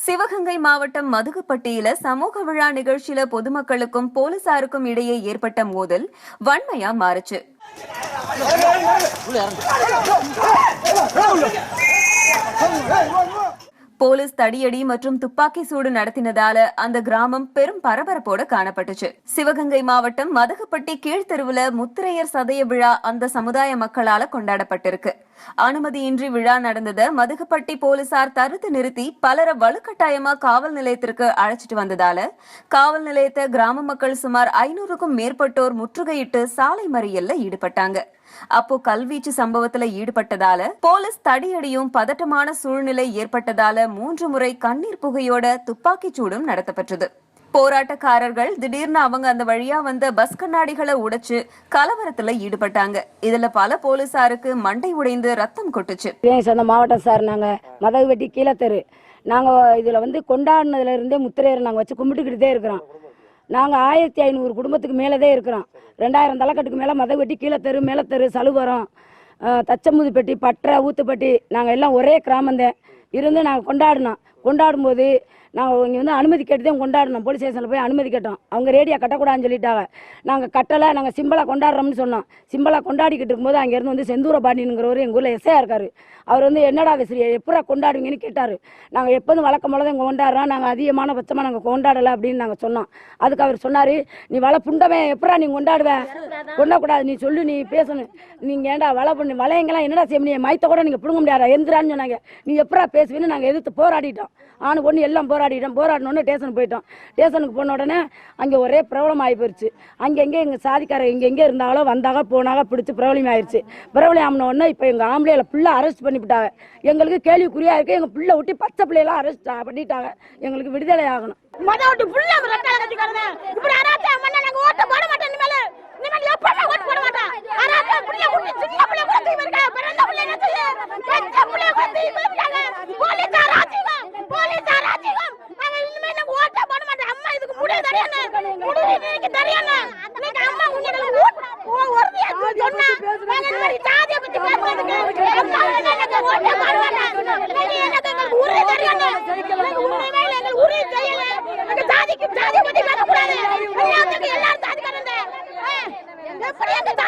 சிவகங்கை மாவட்டம் மதுகுப்பட்டியில சமூக விழா நிகழ்ச்சியில பொதுமக்களுக்கும் போலீசாருக்கும் இடையே ஏற்பட்ட மோதல் வன்மையா மாறுச்சு. போலீஸ் தடியடி மற்றும் துப்பாக்கி சூடு நடத்தினதால அந்த கிராமம் பெரும் பரபரப்போட காணப்பட்டுச்சு. சிவகங்கை மாவட்டம் மதகுப்பட்டி கீழ்த்தெருவுல முத்திரையர் சதய விழா அந்த சமுதாய மக்களால கொண்டாடப்பட்டிருக்கு. அனுமதியின்றி விழா நடந்தத மதகுப்பட்டி போலீசார் தடுத்து நிறுத்தி பலரை வலுக்கட்டாயமா காவல் நிலையத்திற்கு அழைச்சிட்டு வந்ததால காவல் நிலையத்தை கிராம மக்கள் சுமார் 500க்கும் மேற்பட்டோர் முற்றுகையிட்டு சாலை மறியல்ல ஈடுபட்டாங்க. அப்போ கல்வீச்சு சம்பவத்துல ஈடுபட்டதால போலீஸ் தடியடியும் பதட்டமான சூழ்நிலை ஏற்பட்டதால 3 முறை கண்ணீர் புகையோட துப்பாக்கிச் சூடும் நடத்தப்பட்டது. போராட்டக்காரர்கள் திடீர்னு அவங்க அந்த வழியா வந்த பஸ் கண்ணாடிகளை உடைச்சு கலவரத்துல ஈடுபட்டாங்க. இதுல பல போலீசாருக்கு மண்டை உடைந்து ரத்தம் கொட்டுச்சு. சொந்த மாவட்டம் சார், நாங்க மதகுவெட்டி கீழத்தெரு. நாங்க இதுல கொண்டாடினதுல இருந்தே முத்திரையர் நாங்க வச்சு கும்பிட்டுக்கிட்டே இருக்கிறோம். நாங்கள் 1500 குடும்பத்துக்கு மேலதே இருக்கிறோம். 2000 தலைக்கட்டுக்கு மேலே மதகுவெட்டி கீழத்தெரு, மேலத்தெரு, சலுவரம், தச்சமுதிப்பட்டி, பற்றை, ஊத்துப்பட்டி, நாங்கள் எல்லாம் ஒரே கிராமந்தேன் இருந்து நாங்கள் கொண்டாடும்போது நாங்கள் இங்கே அனுமதி கேட்டு தான் கொண்டாடினோம். போலீஸ் ஸ்டேஷனில் போய் அனுமதி கேட்டோம். அவங்க ரேடியா கட்டக்கூடாதுன்னு சொல்லிட்டாங்க. நாங்கள் கட்டலை, நாங்கள் சிம்பிளாக கொண்டாடுறோம்னு சொன்னோம். சிம்பிளாக கொண்டாடிக்கிட்டு இருக்கும்போது அங்கேருந்து செந்தூர பாண்டியனுங்கிறவர் எங்கள் ஊரில் எஸ்ஐயா இருக்காரு. அவர் என்னடா விசிறி எப்படா கொண்டாடுவீங்கன்னு கேட்டார். நாங்கள் எப்போதும் வழக்கம் போல தான் இங்கே கொண்டாடுறோம், நாங்கள் அதிகமான பட்சமாக நாங்கள் கொண்டாடலை அப்படின்னு நாங்கள் சொன்னோம். அதுக்கு அவர் சொன்னார், நீ வலை புண்டவன் எப்படா நீ கொண்டாடுவேன், கொண்டாடக்கூடாது, நீ சொல்லு, நீ பேசணும், நீங்கள் ஏன்டா வலை பண்ணி வலையங்கெல்லாம் என்னடா செய்ய முடியும், மைத்த கூட நீங்கள் பிடுங்க முடியாதா, எந்திரான்னு சொன்னாங்க. நீ எப்படா பேசுவீன்னு நாங்கள் எதிர்த்து போராடிட்டோம். ஆணு பொண்ணு எல்லாம் போராடினோன்னு ஸ்டேஷனுக்கு போயிட்டோம். ஸ்டேஷனுக்கு போன உடனே அங்கே ஒரே பிரபலம் ஆகி போயிடுச்சு. அங்கங்கே எங்கள் சாதிக்கார எங்கே இருந்தாங்களோ வந்தாக போனாக பிடிச்சி பிரபலம் ஆயிடுச்சு. பிரபலம் ஆகின உடனே இப்போ எங்கள் ஆம்பளையில ஃபுல்லாக அரெஸ்ட் பண்ணிவிட்டாங்க. எங்களுக்கு கேள்விக்குறியாக இருக்குது. எங்கள் பிள்ளை விட்டு பச்சை பிள்ளையெல்லாம் அரெஸ்ட் பண்ணிட்டாங்க. எங்களுக்கு விடுதலை ஆகணும். எல்லாரும்